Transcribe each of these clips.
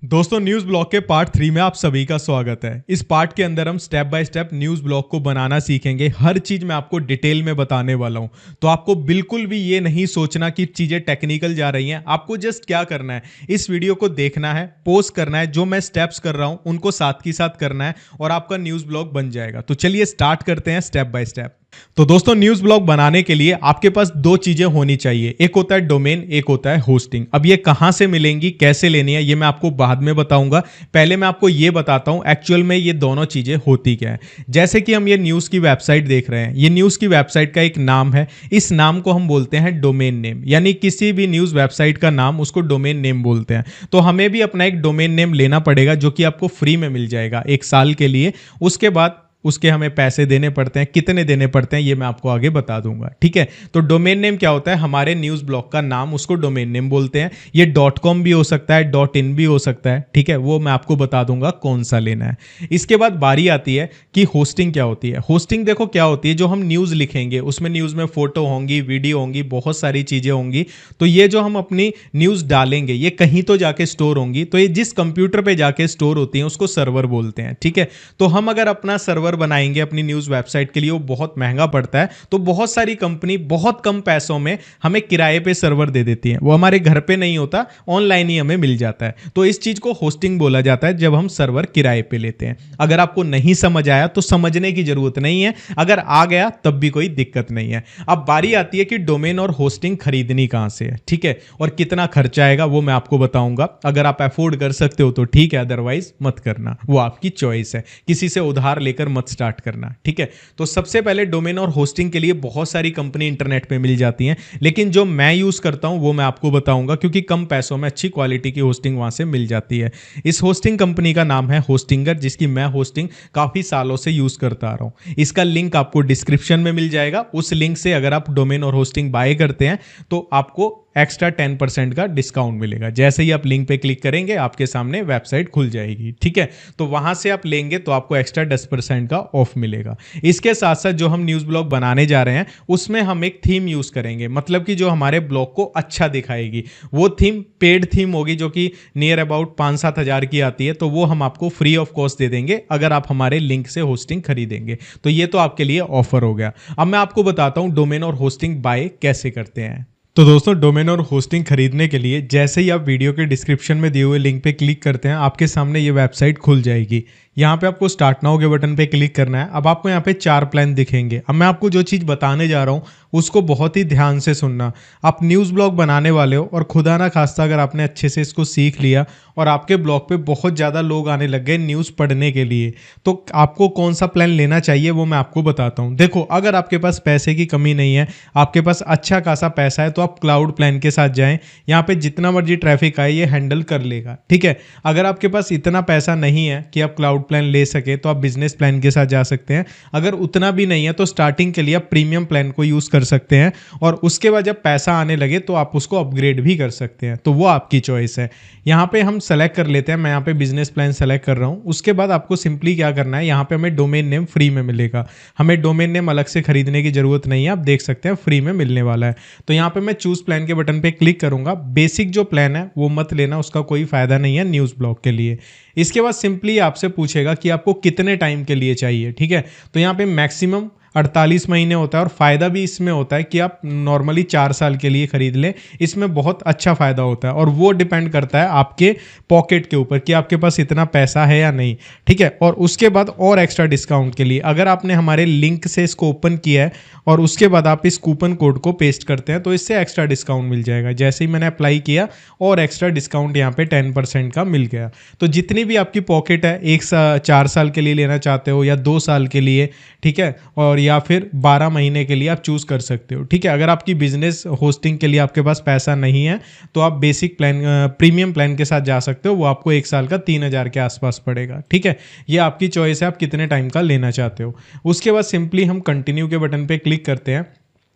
दोस्तों news blog के part 3 में आप सभी का स्वागत है। इस पार्ट के अंदर हम step by step news blog को बनाना सीखेंगे। हर चीज़ मैं आपको डिटेल में बताने वाला हूं। तो आपको बिल्कुल भी ये नहीं सोचना कि चीज़ें टेक्निकल जा रही हैं। आपको जस्ट क्या करना है, इस वीडियो को देखना है, पोस्ट करना है, जो मैं स्टेप्स कर रहा हूं उनको साथ ही साथ करना है और आपका न्यूज़ ब्लॉग बन जाएगा। तो चलिए स्टार्ट करते हैं स्टेप बाय स्टेप। तो दोस्तों न्यूज़ ब्लॉग बनाने के लिए आपके पास दो चीजें होनी चाहिए, एक होता है डोमेन, एक होता है होस्टिंग। अब ये कहां से मिलेंगी, कैसे लेनी है, ये मैं आपको बाद में बताऊंगा। पहले मैं आपको ये बताता हूं एक्चुअल में ये दोनों चीजें होती क्या है। जैसे कि हम ये न्यूज़ की वेबसाइट देख रहे हैं, ये न्यूज़ की वेबसाइट का एक नाम है, इस नाम को हम बोलते हैं डोमेन नेम। यानी किसी भी न्यूज़ वेबसाइट का नाम उसको डोमेन नेम बोलते हैं। तो हमें भी अपना एक डोमेन नेम लेना पड़ेगा जो कि आपको फ्री में मिल जाएगा 1 साल के लिए। उसके बाद उसके हमें पैसे देने पड़ते हैं, कितने देने पड़ते हैं ये मैं आपको आगे बता दूंगा। ठीक है, तो डोमेन नेम क्या होता है, हमारे न्यूज़ ब्लॉग का नाम, उसको डोमेन नेम बोलते हैं। ये .com भी हो सकता है, .in भी हो सकता है। ठीक है, वो मैं आपको बता दूंगा कौन सा लेना है। इसके बाद बारी आती है कि होस्टिंग क्या होती है। होस्टिंग देखो क्या होती है, जो हम न्यूज़ लिखेंगे उसमें न्यूज़ में फोटो होंगी, वीडियो होंगी, बहुत सारी चीज़ें होंगी। तो ये जो हम अपनी न्यूज़ डालेंगे ये कहीं तो जाके स्टोर होंगी। तो ये जिस कंप्यूटर पे जाके स्टोर होती हैं उसको सर्वर बोलते हैं। ठीक है, तो हम अगर अपना सर्वर बनाएंगे अपनी न्यूज़ वेबसाइट के लिए, वो बहुत महंगा पड़ता है। तो बहुत सारी कंपनी बहुत कम पैसों में हमें किराए पे सर्वर दे देती है। वो हमारे घर पे नहीं होता, ऑनलाइन ही हमें मिल जाता है। तो इस चीज को होस्टिंग बोला जाता है, जब हम सर्वर किराए पे लेते हैं। अगर आपको नहीं समझ आया तो समझने की जरूरत नहीं है, अगर आ गया तब भी कोई दिक्कत नहीं है। अब बारी आती है कि डोमेन और होस्टिंग खरीदनी कहां से है। ठीक है, और कितना खर्चा आएगा वो मैं आपको बताऊंगा। अगर आप अफोर्ड कर सकते हो तो ठीक है, अदरवाइज मत करना, वो आपकी चॉइस है। किसी से उधार लेकर मत स्टार्ट करना। ठीक है, तो सबसे पहले डोमेन और होस्टिंग के लिए बहुत सारी कंपनी इंटरनेट पे मिल जाती हैं, लेकिन जो मैं यूज करता हूं वो मैं आपको बताऊंगा, क्योंकि कम पैसों में अच्छी क्वालिटी की होस्टिंग वहां से मिल जाती है। इस होस्टिंग कंपनी का नाम है होस्टिंगर, जिसकी मैं होस्टिंग काफी सालों से यूज करता आ रहा हूं। इसका लिंक आपको डिस्क्रिप्शन में मिल जाएगा। उस लिंक से अगर आप डोमेन और होस्टिंग बाय करते हैं तो आपको एक्स्ट्रा 10% का डिस्काउंट मिलेगा। जैसे ही आप लिंक पे क्लिक करेंगे आपके सामने वेबसाइट खुल जाएगी। ठीक है, तो वहां से आप लेंगे तो आपको एक्स्ट्रा 10% का ऑफ मिलेगा। इसके साथ साथ जो हम न्यूज़ ब्लॉग बनाने जा रहे हैं उसमें हम एक थीम यूज करेंगे, मतलब कि जो हमारे ब्लॉग को अच्छा दिखाएगी। वो थीम पेड थीम होगी जो कि नियर अबाउट 5-7 हज़ार की आती है। तो वो हम आपको फ्री ऑफ कॉस्ट दे देंगे अगर आप हमारे लिंक से होस्टिंग खरीदेंगे। तो ये तो आपके लिए ऑफर हो गया। अब मैं आपको बताता हूं डोमेन और होस्टिंग बाय कैसे करते हैं। तो दोस्तों डोमेन और होस्टिंग खरीदने के लिए जैसे ही आप वीडियो के डिस्क्रिप्शन में दिए हुए लिंक पे क्लिक करते हैं आपके सामने ये वेबसाइट खुल जाएगी। यहाँ पे आपको स्टार्ट नाउ के बटन पे क्लिक करना है। अब आपको यहाँ पे 4 प्लान दिखेंगे। अब मैं आपको जो चीज़ बताने जा रहा हूँ उसको बहुत ही ध्यान से सुनना। आप न्यूज़ ब्लॉग बनाने वाले हो और खुदा ना खास्ता अगर आपने अच्छे से इसको सीख लिया और आपके ब्लॉग पे बहुत ज़्यादा लोग आने लग गए न्यूज़ पढ़ने के लिए, तो आपको कौन सा प्लान लेना चाहिए वो मैं आपको बताता हूँ। देखो, अगर आपके पास पैसे की कमी नहीं है, आपके पास अच्छा खासा पैसा है, तो आप क्लाउड प्लान के साथ जाएं। यहाँ पे जितना मर्जी ट्रैफिक आए ये हैंडल कर लेगा। ठीक है, अगर आपके पास इतना पैसा नहीं है कि आप क्लाउड प्लान ले सके तो आप बिजनेस प्लान के साथ जा सकते हैं। अगर उतना भी नहीं है तो स्टार्टिंग के लिए आप प्रीमियम प्लान को यूज कर सकते हैं और उसके बाद जब पैसा आने लगे तो आप उसको अपग्रेड भी कर सकते हैं। तो वो आपकी चॉइस है। यहाँ पे हम सेलेक्ट कर लेते हैं, मैं यहाँ पे बिजनेस प्लान सेलेक्ट कर रहा हूँ। उसके बाद आपको सिंपली क्या करना है, यहाँ पे हमें डोमेन नेम फ्री में मिलेगा। हमें डोमेन नेम अलग से खरीदने की जरूरत नहीं है, आप देख सकते हैं फ्री में मिलने वाला है। तो यहाँ पे मैं चूज प्लान के बटन पे क्लिक करूंगा। बेसिक जो प्लान है वो मत लेना, उसका कोई फायदा नहीं है न्यूज़ ब्लॉग के लिए। इसके बाद सिंपली आपसे पूछेगा कि आपको कितने टाइम के लिए चाहिए। ठीक है, तो यहाँ पे मैक्सिमम 48 महीने होता है और फ़ायदा भी इसमें होता है कि आप नॉर्मली 4 साल के लिए खरीद लें, इसमें बहुत अच्छा फ़ायदा होता है। और वो डिपेंड करता है आपके पॉकेट के ऊपर कि आपके पास इतना पैसा है या नहीं। ठीक है, और उसके बाद और एक्स्ट्रा डिस्काउंट के लिए अगर आपने हमारे लिंक से इसको ओपन किया है और उसके बाद आप इस कूपन कोड को पेस्ट करते हैं तो इससे एक्स्ट्रा डिस्काउंट मिल जाएगा। जैसे ही मैंने अप्लाई किया और एक्स्ट्रा डिस्काउंट यहाँ पे 10% का मिल गया। तो जितनी भी आपकी पॉकेट है, 4 साल के लिए लेना चाहते हो या 2 साल के लिए, ठीक है, और या फिर 12 महीने के लिए आप चूज कर सकते हो। ठीक है, अगर आपकी बिजनेस होस्टिंग के लिए आपके पास पैसा नहीं है तो आप बेसिक प्लान प्रीमियम प्लान के साथ जा सकते हो। वो आपको 1 साल का 3,000 के आसपास पड़ेगा। ठीक है, ये आपकी चॉइस है आप कितने टाइम का लेना चाहते हो। उसके बाद सिंपली हम कंटिन्यू के बटन पे क्लिक करते हैं।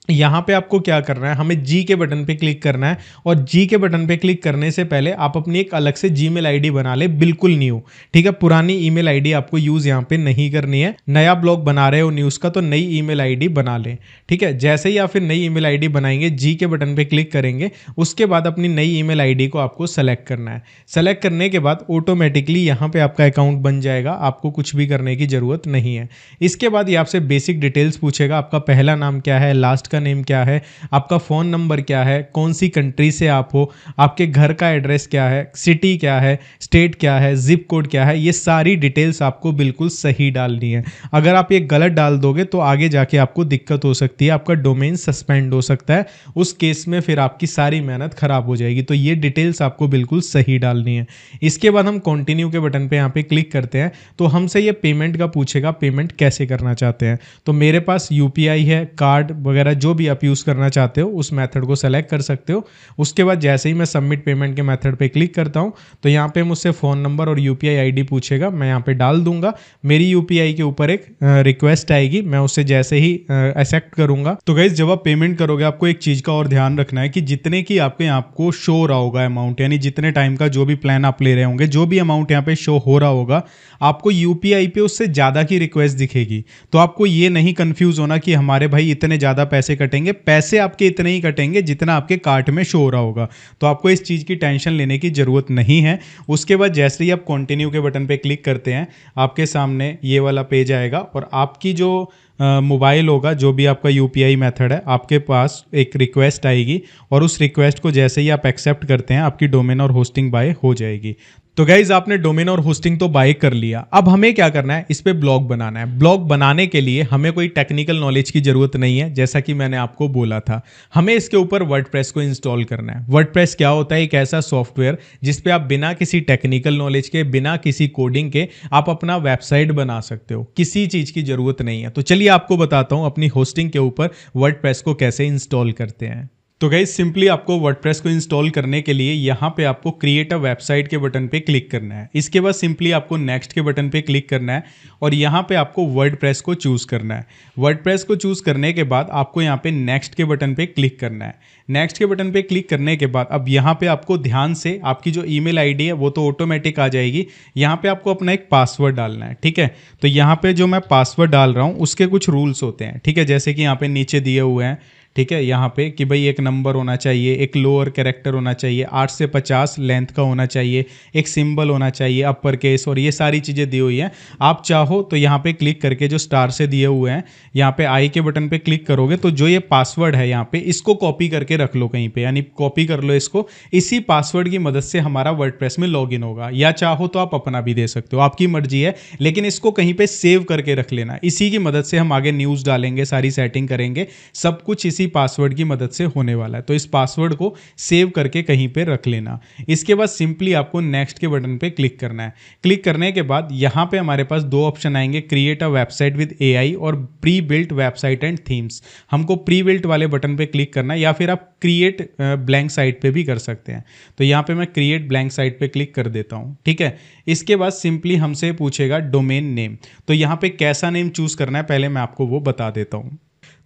यहाँ पे आपको क्या करना है, हमें जी के बटन पे क्लिक करना है और जी के बटन पे क्लिक करने से पहले आप अपनी एक अलग से जीमेल आईडी बना ले, बिल्कुल न्यू। ठीक है, पुरानी ईमेल आईडी आपको यूज यहाँ पे नहीं करनी है। नया ब्लॉग बना रहे हो न्यूज़ का तो नई ईमेल आईडी बना लें। ठीक है, जैसे ही आप फिर नई ईमेल आईडी बनाएंगे, जी के बटन पे क्लिक करेंगे, उसके बाद अपनी नई ईमेल आईडी को आपको सेलेक्ट करना है। सेलेक्ट करने के बाद ऑटोमेटिकली यहाँ पे आपका अकाउंट बन जाएगा, आपको कुछ भी करने की जरूरत नहीं है। इसके बाद ये आपसे बेसिक डिटेल्स पूछेगा, आपका पहला नाम क्या है, लास्ट का नेम क्या है, आपका फ़ोन नंबर क्या है, कौन सी कंट्री से आप हो, आपके घर का एड्रेस क्या है, सिटी क्या है, स्टेट क्या है, जिप कोड क्या है, ये सारी डिटेल्स आपको बिल्कुल सही डालनी है। अगर आप ये गलत डाल दोगे तो आगे जाके आपको दिक्कत हो सकती है, आपका डोमेन सस्पेंड हो सकता है, उस केस में फिर आपकी सारी मेहनत खराब हो जाएगी। तो ये डिटेल्स आपको बिल्कुल सही डालनी है। इसके बाद हम कंटिन्यू के बटन पे यहाँ पे क्लिक करते हैं तो हमसे ये पेमेंट का पूछेगा, पेमेंट कैसे करना चाहते हैं। तो मेरे पास यूपीआई है, कार्ड वगैरह जो भी आप यूज़ करना चाहते हो उस मेथड को सेलेक्ट कर सकते हो। उसके बाद जैसे ही मैं सबमिट पेमेंट के मेथड पे क्लिक करता हूँ तो यहाँ पे मुझसे फ़ोन नंबर और यूपीआई आईडी पूछेगा, मैं यहाँ पे डाल दूंगा। मेरी यूपीआई के ऊपर एक रिक्वेस्ट आएगी, मैं उससे जैसे ही एक्सेप्ट करूंगा। तो गाइस जब आप पेमेंट करोगे आपको एक चीज़ का और ध्यान रखना है कि जितने की आपके यहाँ को शो हो रहा होगा अमाउंट, यानी जितने टाइम का जो भी प्लान आप ले रहे होंगे, जो भी अमाउंट यहाँ पे शो हो रहा होगा, आपको यूपीआई पे उससे ज़्यादा की रिक्वेस्ट दिखेगी। तो आपको ये नहीं कंफ्यूज होना कि हमारे भाई इतने ज़्यादा पैसे कटेंगे, पैसे आपके इतने ही कटेंगे जितना आपके कार्ट में शो हो रहा होगा। तो आपको इस चीज़ की टेंशन लेने की ज़रूरत नहीं है। उसके बाद जैसे ही आप कंटिन्यू के बटन पे क्लिक करते हैं आपके सामने ये वाला पेज आएगा और आपकी जो मोबाइल होगा, जो भी आपका यूपीआई मेथड है, आपके पास एक रिक्वेस्ट आएगी और उस रिक्वेस्ट को जैसे ही आप एक्सेप्ट करते हैं आपकी डोमेन और होस्टिंग बाय हो जाएगी। तो गाइज आपने डोमेन और होस्टिंग तो बाय कर लिया, अब हमें क्या करना है, इस पे ब्लॉग बनाना है। ब्लॉग बनाने के लिए हमें कोई टेक्निकल नॉलेज की जरूरत नहीं है, जैसा कि मैंने आपको बोला था। हमें इसके ऊपर वर्डप्रेस को इंस्टॉल करना है। वर्डप्रेस क्या होता है, एक ऐसा सॉफ्टवेयर जिसपे आप बिना किसी टेक्निकल नॉलेज के, बिना किसी कोडिंग के आप अपना वेबसाइट बना सकते हो। किसी चीज की जरूरत नहीं है। तो चलिए आपको बताता हूं अपनी होस्टिंग के ऊपर वर्डप्रेस को कैसे इंस्टॉल करते हैं। तो गाइज सिंपली आपको वर्डप्रेस को इंस्टॉल करने के लिए यहाँ पे आपको क्रिएट अ वेबसाइट के बटन पे क्लिक करना है। इसके बाद सिंपली आपको नेक्स्ट के बटन पे क्लिक करना है और यहाँ पे आपको वर्डप्रेस को चूज़ करना है। वर्डप्रेस को चूज़ करने के बाद आपको यहाँ पे नेक्स्ट के बटन पे क्लिक करना है। नेक्स्ट के बटन पे क्लिक करने के बाद अब यहाँ पे आपको ध्यान से आपकी जो ईमेल आईडी है वो तो ऑटोमेटिक आ जाएगी। यहाँ पे आपको अपना एक पासवर्ड डालना है। ठीक है, तो यहाँ पे जो मैं पासवर्ड डाल रहा हूँ उसके कुछ रूल्स होते हैं। ठीक है, जैसे कि यहाँ पे नीचे दिए हुए हैं। ठीक है, यहाँ पे कि भाई एक नंबर होना चाहिए, एक लोअर कैरेक्टर होना चाहिए, 8 से 50 लेंथ का होना चाहिए, एक सिंबल होना चाहिए अपर केस, और ये सारी चीज़ें दी हुई हैं। आप चाहो तो यहाँ पे क्लिक करके जो स्टार से दिए हुए हैं यहाँ पे आई के बटन पे क्लिक करोगे तो जो ये पासवर्ड है यहाँ पे इसको कॉपी करके रख लो कहीं पे, यानी कॉपी कर लो इसको। इसी पासवर्ड की मदद से हमारा वर्डप्रेस में लॉगिन होगा, या चाहो तो आप अपना भी दे सकते हो, आपकी मर्जी है, लेकिन इसको कहीं पे सेव करके रख लेना। इसी की मदद से हम आगे न्यूज़ डालेंगे, सारी सेटिंग करेंगे, सब कुछ इसी पासवर्ड की मदद से होने वाला है। तो इस पासवर्ड को सेव करके कहीं पे रख लेना। इसके बाद सिंपली आपको नेक्स्ट के बटन पे क्लिक करना है। क्लिक करने के बाद यहाँ पे हमारे पास दो ऑप्शन आएंगे, create a website with AI और prebuilt website and themes. हमको प्री बिल्ट वाले बटन पे क्लिक करना है, या फिर आप क्रिएट ब्लैंक साइट पे भी कर सकते हैं। तो यहाँ पे मैं क्रिएट ब्लैंक साइट पे क्लिक कर देता हूँ। ठीक है, इसके बाद सिंपली हमसे पूछेगा डोमेन नेम। तो यहाँ पे कैसा नेम चूज करना है पहले मैं आपको वो बता देता हूँ।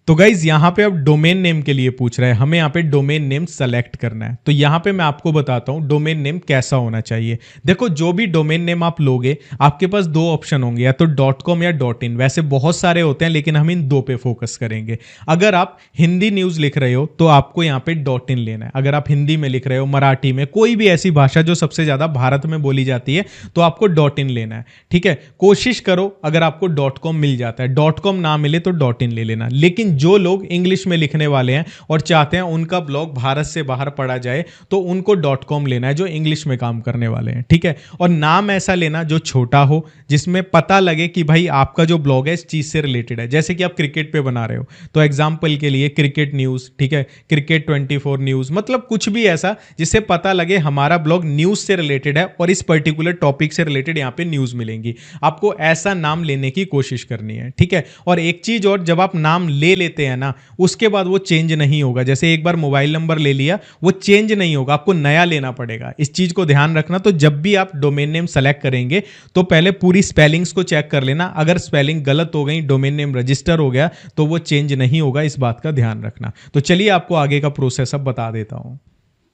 तो गाइज यहाँ पे अब डोमेन नेम के लिए पूछ रहा है, हमें यहाँ पे डोमेन नेम सेलेक्ट करना है। तो यहाँ पे मैं आपको बताता हूँ डोमेन नेम कैसा होना चाहिए। देखो, जो भी डोमेन नेम आप लोगे आपके पास दो ऑप्शन होंगे, या तो .com या .in। वैसे बहुत सारे होते हैं लेकिन हम इन दो पे फोकस करेंगे। अगर आप हिंदी न्यूज़ लिख रहे हो तो आपको यहाँ पे .in लेना है। अगर आप हिंदी में लिख रहे हो, मराठी में, कोई भी ऐसी भाषा जो सबसे ज़्यादा भारत में बोली जाती है, तो आपको .in लेना है। ठीक है, कोशिश करो अगर आपको .com मिल जाता है, .com ना मिले तो .in ले लेना। लेकिन जो लोग इंग्लिश में लिखने वाले हैं और चाहते हैं उनका ब्लॉग भारत से बाहर पढ़ा जाए तो उनको .com लेना है, जो इंग्लिश में काम करने वाले हैं। ठीक है, और नाम ऐसा लेना जो छोटा हो, जिसमें पता लगे कि भाई आपका जो ब्लॉग है इस चीज से रिलेटेड है। जैसे कि आप क्रिकेट पे बना रहे हो तो एग्जाम्पल के लिए क्रिकेट न्यूज, ठीक है, क्रिकेट 24 न्यूज, मतलब कुछ भी ऐसा जिससे पता लगे हमारा ब्लॉग न्यूज से रिलेटेड है और इस पर्टिकुलर टॉपिक से रिलेटेड यहाँ पे न्यूज मिलेंगी। आपको ऐसा नाम लेने की कोशिश करनी है। ठीक है, और एक चीज और, जब आप नाम ले लेते हैं ना, उसके बाद वो चेंज नहीं होगा। जैसे एक बार मोबाइल नंबर ले लिया, वो चेंज नहीं होगा, आपको नया लेना पड़ेगा। इस चीज को ध्यान रखना। तो जब भी आप डोमेन नेम सेलेक्ट करेंगे तो पहले पूरी स्पेलिंग्स को चेक कर लेना। अगर स्पेलिंग गलत हो गई, डोमेन नेम रजिस्टर हो गया, तो वो चेंज नहीं होगा। इस बात का ध्यान रखना। तो चलिए आपको आगे का प्रोसेस अब बता देता हूं।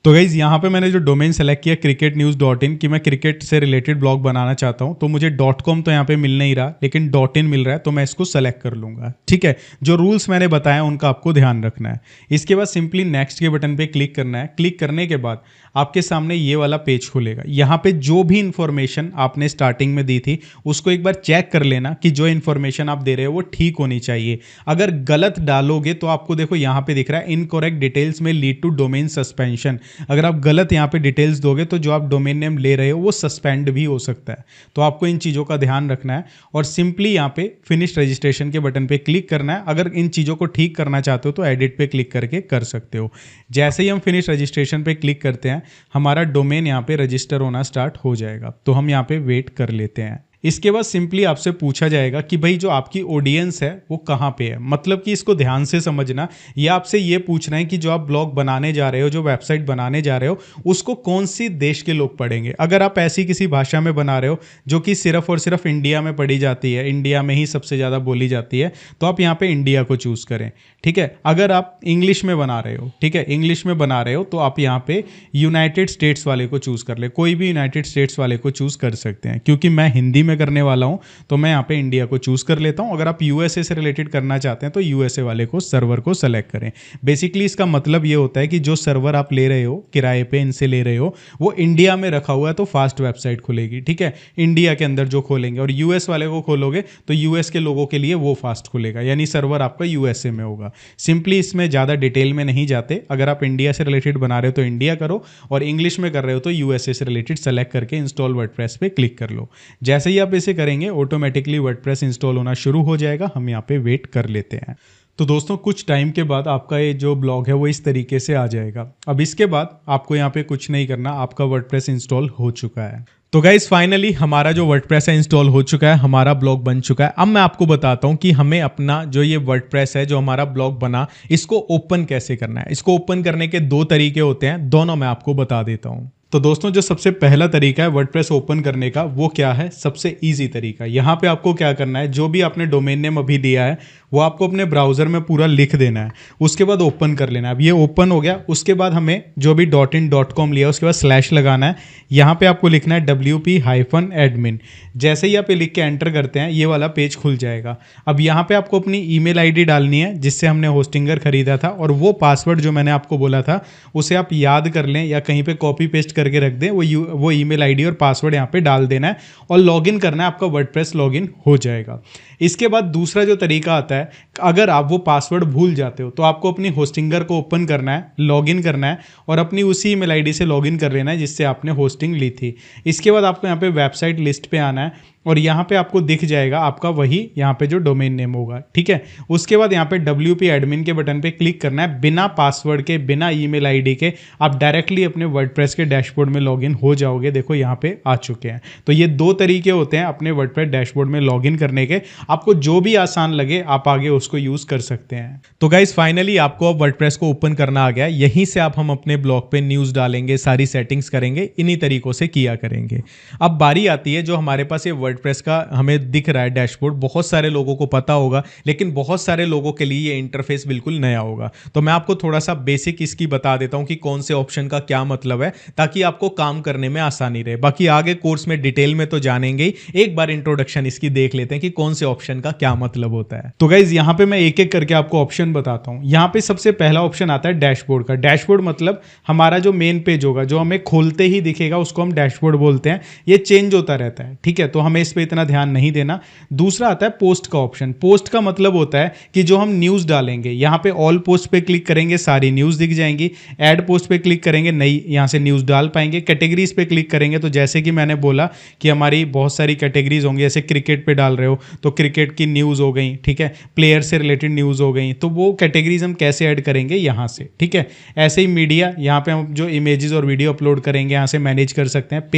तो गाइज यहाँ पे मैंने जो डोमेन सेलेक्ट किया cricketnews.in कि मैं क्रिकेट से रिलेटेड ब्लॉग बनाना चाहता हूँ, तो मुझे .com तो यहाँ पे मिल नहीं रहा, लेकिन .in मिल रहा है, तो मैं इसको सेलेक्ट कर लूंगा। ठीक है, जो रूल्स मैंने बताया उनका आपको ध्यान रखना है। इसके बाद सिंपली नेक्स्ट के बटन पे क्लिक करना है। क्लिक करने के बाद आपके सामने ये वाला पेज खुलेगा। यहाँ पे जो भी इंफॉर्मेशन आपने स्टार्टिंग में दी थी उसको एक बार चेक कर लेना कि जो इंफॉर्मेशन आप दे रहे हो वो ठीक होनी चाहिए। अगर गलत डालोगे तो आपको देखो यहाँ पे दिख रहा है इनकरेक्ट डिटेल्स में लीड टू डोमेन सस्पेंशन। अगर आप गलत यहाँ पे डिटेल्स दोगे तो जो आप डोमेन नेम ले रहे हो वो सस्पेंड भी हो सकता है। तो आपको इन चीज़ों का ध्यान रखना है और सिंपली यहाँ पे फिनिश रजिस्ट्रेशन के बटन पे क्लिक करना है। अगर इन चीज़ों को ठीक करना चाहते हो तो एडिट पे क्लिक करके कर सकते हो। जैसे ही हम फिनिश रजिस्ट्रेशन पे क्लिक करते हैं, हमारा डोमेन यहाँ पे रजिस्टर होना स्टार्ट हो जाएगा। तो हम यहाँ पे वेट कर लेते हैं। इसके बाद सिंपली आपसे पूछा जाएगा कि भाई जो आपकी ऑडियंस है वो कहाँ पे है। मतलब कि इसको ध्यान से समझना। ये आपसे ये पूछना है कि जो आप ब्लॉग बनाने जा रहे हो, जो वेबसाइट बनाने जा रहे हो, उसको कौन सी देश के लोग पढ़ेंगे। अगर आप ऐसी किसी भाषा में बना रहे हो जो कि सिर्फ और सिर्फ इंडिया में पढ़ी जाती है, इंडिया में ही सबसे ज़्यादा बोली जाती है, तो आप यहाँ पे इंडिया को चूज़ करें। ठीक है, अगर आप इंग्लिश में बना रहे हो, ठीक है, इंग्लिश में बना रहे हो, तो आप यहाँ पे यूनाइटेड स्टेट्स वाले को चूज़ कर ले। कोई भी यूनाइटेड स्टेट्स वाले को चूज़ कर सकते हैं। क्योंकि मैं हिंदी में करने वाला हूं तो मैं यहाँ पे इंडिया को चूज कर लेता हूं। अगर आप यूएसए से रिलेटेड करना चाहते हैं तो यूएसए वाले को सर्वर को सेलेक्ट करें। बेसिकली इसका मतलब ये होता है कि जो सर्वर आप ले रहे हो किराए पे, इनसे ले रहे हो, वो इंडिया में रखा हुआ है तो फास्ट वेबसाइट खुलेगी। ठीक है, इंडिया के अंदर जो खोलेंगे, और यूएस वाले को खोलोगे तो यूएस के लोगों के लिए वो फास्ट खुलेगा, यानी सर्वर आपका यूएसए में होगा। सिंपली इसमें ज़्यादा डिटेल में नहीं जाते। अगर आप इंडिया से रिलेटेड बना रहे हो तो इंडिया करो, और इंग्लिश में कर रहे हो तो यूएसए से रिलेटेड सेलेक्ट करके इंस्टॉल वर्डप्रेस पे क्लिक कर लो। जैसे ही आप इसे करेंगे ऑटोमेटिकली वर्डप्रेस इंस्टॉल होना शुरू हो जाएगा। हम यहाँ पे वेट कर लेते हैं। तो दोस्तों कुछ टाइम के बाद आपका ये जो ब्लॉग है वो इस तरीके से आ जाएगा। अब इसके बाद आपको यहाँ पे कुछ नहीं करना, आपका वर्डप्रेस इंस्टॉल हो चुका है। तो गाइज फाइनली हमारा जो वर्डप्रेस है इंस्टॉल हो चुका है, हमारा ब्लॉग बन चुका है। अब मैं आपको बताता हूँ कि हमें अपना जो ये वर्डप्रेस है, जो हमारा ब्लॉग बना, इसको ओपन कैसे करना है। इसको ओपन करने के दो तरीके होते हैं, दोनों मैं आपको बता देता हूँ। तो दोस्तों जो सबसे पहला तरीका है वर्डप्रेस ओपन करने का, वो क्या है, सबसे इजी तरीका। यहाँ पे आपको क्या करना है, जो भी आपने डोमेन नेम अभी दिया है वो आपको अपने ब्राउजर में पूरा लिख देना है। उसके बाद ओपन कर लेना है। अब ये ओपन हो गया। उसके बाद हमें जो भी .in.com लिया उसके बाद स्लैश लगाना है। यहाँ पे आपको लिखना है WP-admin। जैसे ही आप ये लिख के एंटर करते हैं ये वाला पेज खुल जाएगा। अब यहाँ पे आपको अपनी ईमेल आईडी डालनी है जिससे हमने होस्टिंगर खरीदा था, और वो पासवर्ड जो मैंने आपको बोला था उसे आप याद कर लें या कहीं पे कॉपी पेस्ट करके रख दें। वो ईमेल आईडी और पासवर्ड यहाँ पे डाल देना है और लॉगिन करना है। आपका वर्डप्रेस लॉगिन हो जाएगा। इसके बाद दूसरा जो तरीका आता है, अगर आप वो पासवर्ड भूल जाते हो तो आपको अपनी होस्टिंगर को ओपन करना है, लॉगिन करना है और अपनी उसी ईमेल आईडी से लॉगिन कर लेना है जिससे आपने होस्टिंग ली थी। इसके बाद आपको यहाँ पे वेबसाइट लिस्ट पे आना है और यहाँ पे आपको दिख जाएगा आपका वही यहाँ पे जो डोमेन नेम होगा। ठीक है, उसके बाद यहाँ पे WP एडमिन के बटन पे क्लिक करना है। बिना पासवर्ड के, बिना ईमेल आईडी के आप डायरेक्टली अपने वर्डप्रेस के डैशबोर्ड में लॉगिन हो जाओगे। देखो यहाँ पे आ चुके हैं। तो ये दो तरीके होते हैं अपने वर्डप्रेस डैशबोर्ड में लॉगिन करने के। आपको जो भी आसान लगे आप आगे उसको यूज कर सकते हैं। तो गाइस फाइनली आपको अब वर्डप्रेस को ओपन करना आ गया। यहीं से आप हम अपने ब्लॉग पे न्यूज डालेंगे, सारी सेटिंग्स करेंगे, इन्हीं तरीकों से किया करेंगे। अब बारी आती है जो हमारे पास ये वर्डप्रेस का हमें दिख रहा है डैशबोर्ड, बहुत सारे लोगों को पता होगा लेकिन बहुत सारे लोगों के लिए ये इंटरफेस बिल्कुल नया होगा। तो मैं आपको थोड़ा सा बेसिक इसकी बता देता हूं कि कौन से ऑप्शन का क्या मतलब है, ताकि आपको काम करने में आसानी रहे। बाकी आगे कोर्स में डिटेल में तो जानेंगे ही, एक बार इंट्रोडक्शन इसकी देख लेते हैं कि कौन से ऑप्शन का क्या मतलब होता है। तो गाइज यहाँ पे मैं एक एक करके आपको ऑप्शन बताता हूं। यहाँ पे सबसे पहला ऑप्शन आता है डैशबोर्ड का। डैशबोर्ड मतलब हमारा जो मेन पेज होगा, जो हमें खोलते ही दिखेगा, उसको हम डैशबोर्ड बोलते हैं। ये चेंज होता रहता है। ठीक है, तो हमें इस पे इतना ध्यान नहीं देना। दूसरा आता है पोस्ट का ऑप्शन। पोस्ट का मतलब होता है कि जो हम न्यूज डालेंगे, यहाँ पे ऑल पोस्ट पे क्लिक करेंगे, सारी न्यूज दिख जाएंगी। ऐड पोस्ट पे क्लिक करेंगे, नई यहाँ से न्यूज डाल डाल पाएंगे। कैटेगरीज पे क्लिक करेंगे तो जैसे कि मैंने बोला कि हमारी बहुत सारी कैटेगरीज होंगी, जैसे क्रिकेट पे डाल रहे हो तो क्रिकेट की न्यूज़ हो गई, ठीक है, प्लेयर से रिलेटेड न्यूज़ हो गई, तो वो कैटेगरीज हम कैसे ऐड करेंगे यहाँ से, ठीक है। ऐसे ही मीडिया, यहाँ पे हम जो इमेजेस और वीडियो अपलोड करेंगे यहाँ से मैनेज कर सकते हैं।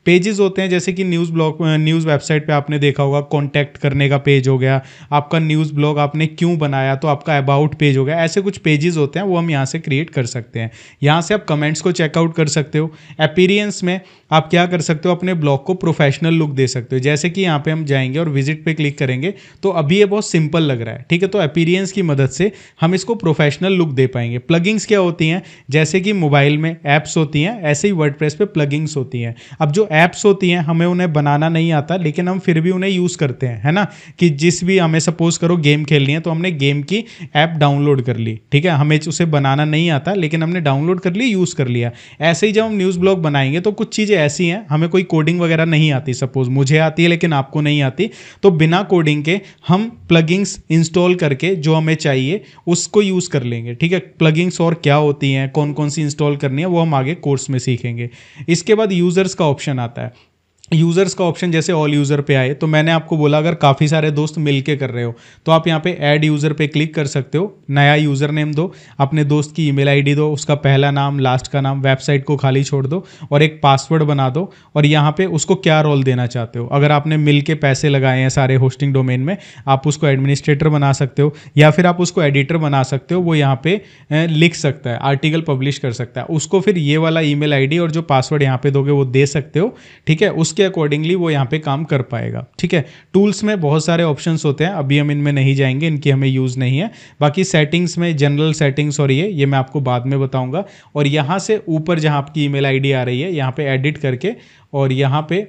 पेजेस होते हैं जैसे कि न्यूज़ वेबसाइट पे आपने देखा होगा कॉन्टैक्ट करने का पेज हो गया, आपका न्यूज़ ब्लॉग आपने क्यों बनाया तो आपका अबाउट पेज हो गया, ऐसे कुछ पेजेस होते हैं वो हम यहाँ से क्रिएट कर सकते हैं। यहाँ से आप कमेंट्स को चेकआउट कर सकते हो। अपीयरेंस में आप क्या कर सकते हो, अपने ब्लॉग को प्रोफेशनल लुक दे सकते हो। जैसे कि यहाँ पे हम जाएंगे और विजिट पे क्लिक करेंगे तो अभी ये बहुत सिंपल लग रहा है, ठीक है, तो अपीयरेंस की मदद से हम इसको प्रोफेशनल लुक दे पाएंगे। प्लगिंग्स क्या होती हैं, जैसे कि मोबाइल में ऐप्स होती हैं ऐसे ही वर्डप्रेस पे प्लगिंग्स होती हैं। अब जो ऐप्स होती हैं हमें उन्हें बनाना नहीं आता, लेकिन हम फिर भी उन्हें यूज़ करते हैं, है ना, कि जिस भी हमें सपोज करो गेम खेलनी है तो हमने गेम की ऐप डाउनलोड कर ली, ठीक है, हमें उसे बनाना नहीं आता लेकिन हमने डाउनलोड कर ली, यूज़ कर लिया। ऐसे ही जब हम न्यूज़ ब्लॉग बनाएंगे तो कुछ चीज़ें ऐसी हैं, हमें कोई कोडिंग वगैरह नहीं आती, सपोज मुझे आती है लेकिन आपको नहीं आती, तो बिना कोडिंग के हम प्लगिंग्स इंस्टॉल करके जो हमें चाहिए उसको यूज़ कर लेंगे, ठीक है। प्लगिंग्स और क्या होती हैं, कौन कौन सी इंस्टॉल करनी है वो हम आगे कोर्स में सीखेंगे। इसके बाद यूज़र्स का ऑप्शन आता है। यूज़र्स का ऑप्शन जैसे ऑल यूज़र पे आए तो मैंने आपको बोला अगर काफ़ी सारे दोस्त मिलके कर रहे हो तो आप यहाँ पे ऐड यूज़र पे क्लिक कर सकते हो। नया यूज़र नेम दो, अपने दोस्त की ईमेल आईडी दो, उसका पहला नाम लास्ट का नाम, वेबसाइट को खाली छोड़ दो और एक पासवर्ड बना दो। और यहाँ पे उसको क्या रोल देना चाहते हो, अगर आपने मिल के पैसे लगाए हैं सारे होस्टिंग डोमेन में, आप उसको एडमिनिस्ट्रेटर बना सकते हो या फिर आप उसको एडिटर बना सकते हो। वो यहाँ पे लिख सकता है, आर्टिकल पब्लिश कर सकता है, उसको फिर ये वाला ईमेल आईडी और जो पासवर्ड यहाँ पे दोगे वो दे सकते हो, ठीक है। उसके अकॉर्डिंगली वो यहाँ पे काम कर पाएगा, ठीक है। टूल्स में बहुत सारे ऑप्शंस होते हैं, अभी हम इनमें नहीं जाएंगे, इनकी हमें यूज़ नहीं है। बाकी सेटिंग्स में जनरल सेटिंग्स और ये मैं आपको बाद में बताऊंगा। और यहाँ से ऊपर जहाँ आपकी ईमेल आईडी आ रही है यहाँ पे एडिट करके और यहाँ पे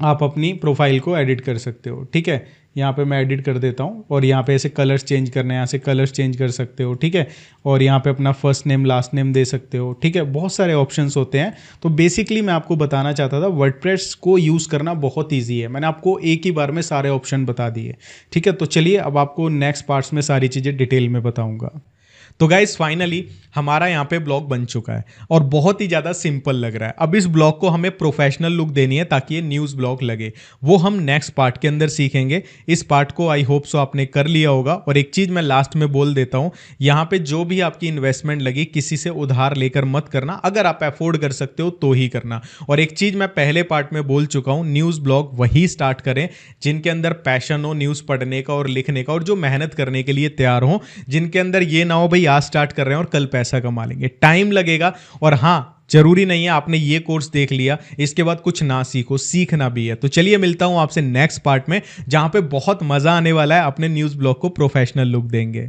आप अपनी प्रोफाइल को एडिट कर सकते हो, ठीक है। यहाँ पे मैं एडिट कर देता हूँ और यहाँ पे ऐसे कलर्स चेंज करने हैं, यहाँ से कलर्स चेंज कर सकते हो, ठीक है। और यहाँ पे अपना फर्स्ट नेम लास्ट नेम दे सकते हो, ठीक है। बहुत सारे ऑप्शंस होते हैं। तो बेसिकली मैं आपको बताना चाहता था वर्डप्रेस को यूज़ करना बहुत ईजी है, मैंने आपको एक ही बार में सारे ऑप्शन बता दिए, ठीक है। तो चलिए अब आपको नेक्स्ट पार्ट्स में सारी चीज़ें डिटेल में बताऊँगा। तो गाइस फाइनली हमारा यहाँ पे ब्लॉग बन चुका है और बहुत ही ज़्यादा सिंपल लग रहा है। अब इस ब्लॉग को हमें प्रोफेशनल लुक देनी है ताकि ये न्यूज़ ब्लॉग लगे, वो हम नेक्स्ट पार्ट के अंदर सीखेंगे। इस पार्ट को आई होप सो आपने कर लिया होगा। और एक चीज़ मैं लास्ट में बोल देता हूँ, यहाँ पे जो भी आपकी इन्वेस्टमेंट लगी किसी से उधार लेकर मत करना, अगर आप अफोर्ड कर सकते हो तो ही करना। और एक चीज़ मैं पहले पार्ट में बोल चुका हूँ, न्यूज़ ब्लॉग वही स्टार्ट करें जिनके अंदर पैशन हो न्यूज़ पढ़ने का और लिखने का, और जो मेहनत करने के लिए तैयार हो, जिनके अंदर ये ना हो भाई आज स्टार्ट कर रहे हैं और कल पैसा कमा लेंगे। टाइम लगेगा और हाँ, जरूरी नहीं है आपने ये कोर्स देख लिया इसके बाद कुछ ना सीखो, सीखना भी है। तो चलिए मिलता हूं आपसे नेक्स्ट पार्ट में जहां पे बहुत मजा आने वाला है, अपने न्यूज़ ब्लॉग को प्रोफेशनल लुक देंगे।